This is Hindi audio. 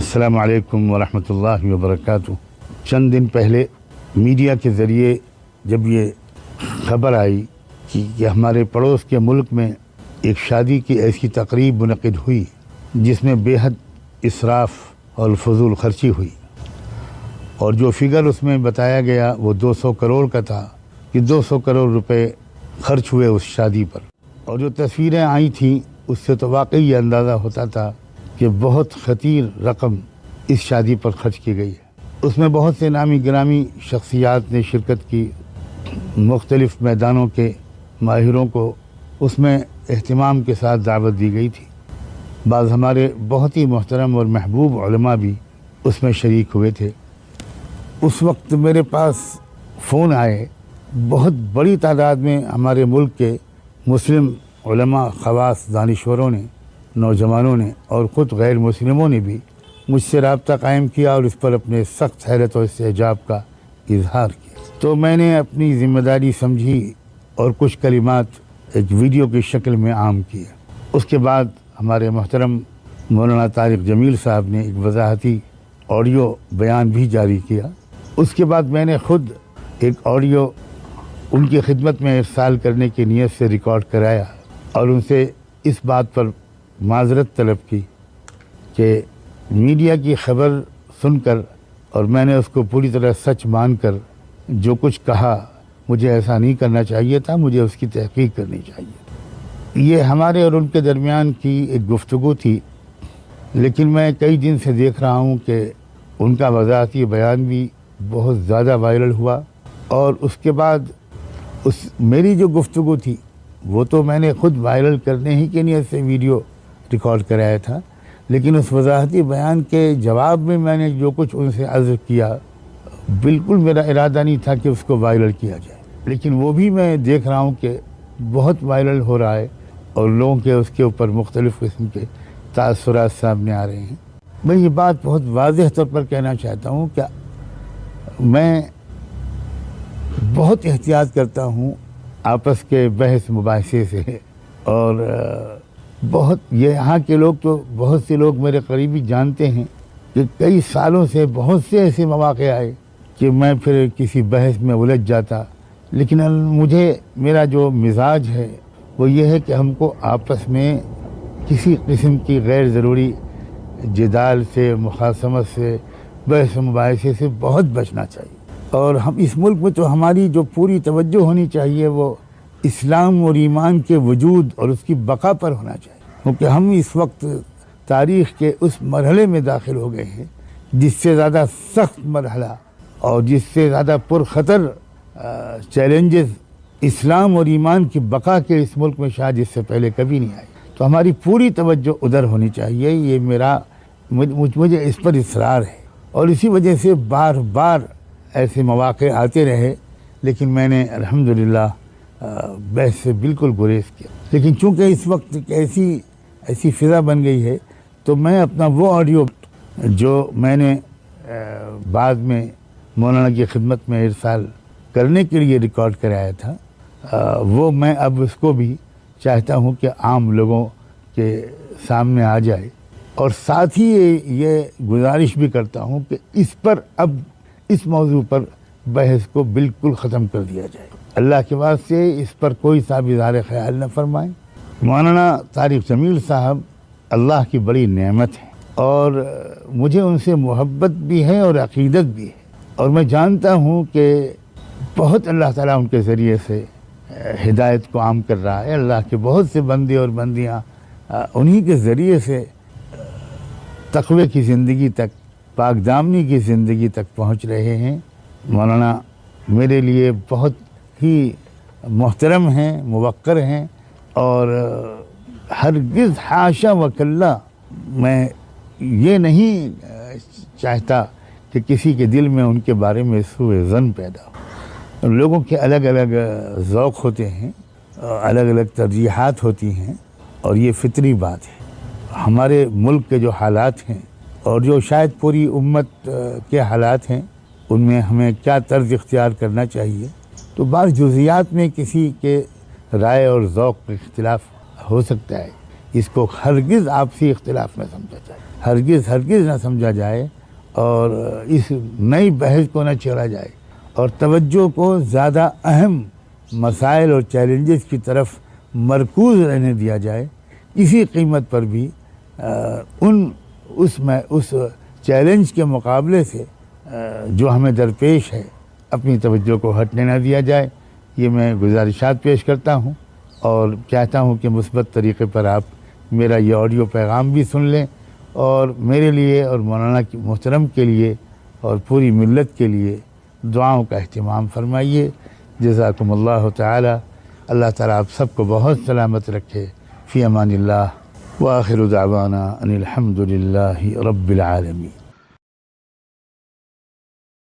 अस्सलामु अलैकुम वरहमतुल्लाहि वबरकातुहू। चंद दिन पहले मीडिया के ज़रिए जब ये खबर आई कि हमारे पड़ोस के मुल्क में एक शादी की ऐसी तकरीब मुनक़िद हुई जिसमें बेहद इसराफ़ और फजूल खर्ची हुई, और जो फिगर उसमें बताया गया वो 200 करोड़ का था कि 200 करोड़ रुपए खर्च हुए उस शादी पर। और जो तस्वीरें आई थीं उससे तो वाकई ये अंदाज़ा होता था कि बहुत ख़तीर रकम इस शादी पर खर्च की गई है। उसमें बहुत से नामी गिरामी शख्सियात ने शिरकत की, मुख्तलिफ़ मैदानों के माहिरों को उसमें एहतिमाम के साथ दावत दी गई थी। बाज़ हमारे बहुत ही मोहतरम और महबूब उलमा भी उसमें शरीक हुए थे। उस वक्त मेरे पास फ़ोन आए, बहुत बड़ी तादाद में हमारे मुल्क के मुस्लिम उलमा, ख़वास, दानिश्वरों ने, नौजवानों ने और ख़ुद गैर मुस्लिमों ने भी मुझसे रब्ता कायम किया और इस पर अपने सख्त हैरत और इस्तेजाब का इजहार किया। तो मैंने अपनी ज़िम्मेदारी समझी और कुछ कलिमात एक वीडियो की शक्ल में आम किए। उसके बाद हमारे मोहतरम मौलाना तारिक जमील साहब ने एक वजाहती ऑडियो बयान भी जारी किया। उसके बाद मैंने ख़ुद एक ऑडियो उनकी खिदमत में इरसाल करने की नीयत से रिकॉर्ड कराया और उनसे इस बात पर माज़रत तलब की कि मीडिया की खबर सुनकर और मैंने उसको पूरी तरह सच मानकर जो कुछ कहा, मुझे ऐसा नहीं करना चाहिए था, मुझे उसकी तहकीक करनी चाहिए। ये हमारे और उनके दरमियान की एक गुफ्तगू थी, लेकिन मैं कई दिन से देख रहा हूँ कि उनका वज़ाहती बयान भी बहुत ज़्यादा वायरल हुआ। और उसके बाद मेरी जो गुफ्तगू थी वो तो मैंने ख़ुद वायरल करने ही के नीयत से वीडियो रिकॉर्ड कराया था, लेकिन उस वज़ाहती बयान के जवाब में मैंने जो कुछ उनसे अर्ज़ किया, बिल्कुल मेरा इरादा नहीं था कि उसको वायरल किया जाए, लेकिन वो भी मैं देख रहा हूँ कि बहुत वायरल हो रहा है और लोगों के उसके ऊपर मुख्तलिफ़ किस्म के तासुरात सामने आ रहे हैं। मैं ये बात बहुत वाज़ेह तौर पर कहना चाहता हूँ कि मैं बहुत एहतियात करता हूँ आपस के बहस मुबाहिसे से, और बहुत ये यहाँ के लोग तो बहुत से लोग मेरे करीबी जानते हैं कि कई सालों से बहुत से ऐसे मौक़े आए कि मैं फिर किसी बहस में उलझ जाता, लेकिन मुझे मेरा जो मिजाज है वो ये है कि हमको आपस में किसी किस्म की गैर ज़रूरी जिदाल से, मुखासमत से, बहस मुबाहिसे से बहुत बचना चाहिए। और हम इस मुल्क में तो हमारी जो पूरी तवज्जो होनी चाहिए वो इस्लाम और ईमान के वजूद और उसकी बका पर होना चाहिए, क्योंकि हम इस वक्त तारीख़ के उस मरहले में दाखिल हो गए हैं जिससे ज़्यादा सख्त मरहला और जिससे ज़्यादा पुरख़तर चैलेंजेस इस्लाम और ईमान की बका के इस मुल्क में शायद इससे पहले कभी नहीं आए। तो हमारी पूरी तवज्जो उधर होनी चाहिए। ये मुझे इस पर इसरार है और इसी वजह से बार बार ऐसे मौक़े आते रहे, लेकिन मैंने अल्हम्दुलिल्लाह बहस से बिल्कुल गुरेज किया। लेकिन चूँकि इस वक्त ऐसी फ़िज़ा बन गई है तो मैं अपना वो ऑडियो जो मैंने बाद में मौलाना की खिदमत में इरसाल करने के लिए रिकॉर्ड कराया था, वो मैं अब उसको भी चाहता हूँ कि आम लोगों के सामने आ जाए। और साथ ही ये गुजारिश भी करता हूँ कि इस पर अब इस मौजू पर बहस को बिल्कुल ख़त्म कर दिया जाए। अल्लाह के वास्ते इस पर कोई सा भी इज़हार ख़याल न फरमाएँ। मौलाना तारिक जमील साहब अल्लाह की बड़ी नेमत है और मुझे उनसे मोहब्बत भी है और अक़ीदत भी है, और मैं जानता हूँ कि बहुत अल्लाह ताला उनके ज़रिए से हिदायत को आम कर रहा है। अल्लाह के बहुत से बंदे और बंदियाँ उन्हीं के ज़रिए से तक़वे की ज़िंदगी तक, पाकदामनी की ज़िंदगी तक पहुँच रहे हैं। मौलाना मेरे लिए बहुत ही मोहतरम हैं, मुवक्कर हैं, और हरगिज़ हाशा वकल्ला मैं ये नहीं चाहता कि किसी के दिल में उनके बारे में सूए ज़न पैदा हो। लोगों के अलग अलग ज़ौक़ होते हैं, अलग अलग तरजीहात होती हैं, और ये फितरी बात है। हमारे मुल्क के जो हालात हैं और जो शायद पूरी उम्मत के हालात हैं, उनमें हमें क्या तर्ज इख्तियार करना चाहिए, तो बाज़ जुज़ियात में किसी के राय और ज़ौक़ का इख्तिलाफ़ हो सकता है। इसको हरगिज़ आपसी इख्तिलाफ न समझा जाए, हरगिज़ न समझा जाए और इस नई बहस को न छेड़ा जाए और तवज्जो को ज़्यादा अहम मसाइल और चैलेंजेस की तरफ मरकूज़ रहने दिया जाए। किसी कीमत पर भी उस चैलेंज के मुकाबले से जो हमें दरपेश है अपनी तवज्जो को हटने न दिया जाए। ये मैं गुजारिशात पेश करता हूँ और चाहता हूँ कि मुस्बत तरीक़े पर आप मेरा ये ऑडियो पैगाम भी सुन लें और मेरे लिए और मौलाना मोहतरम के लिए और पूरी मिल्लत के लिए दुआओं का अहतमाम फरमाइए। जज़ाकुमुल्लाहु तआला। अल्लाह ताला आप सबको बहुत सलामत रखे। फ़ी अमानिल्लाह व आखिरु दावाना अनिल हम्दुलिल्लाहि रब्बिल आलमीन।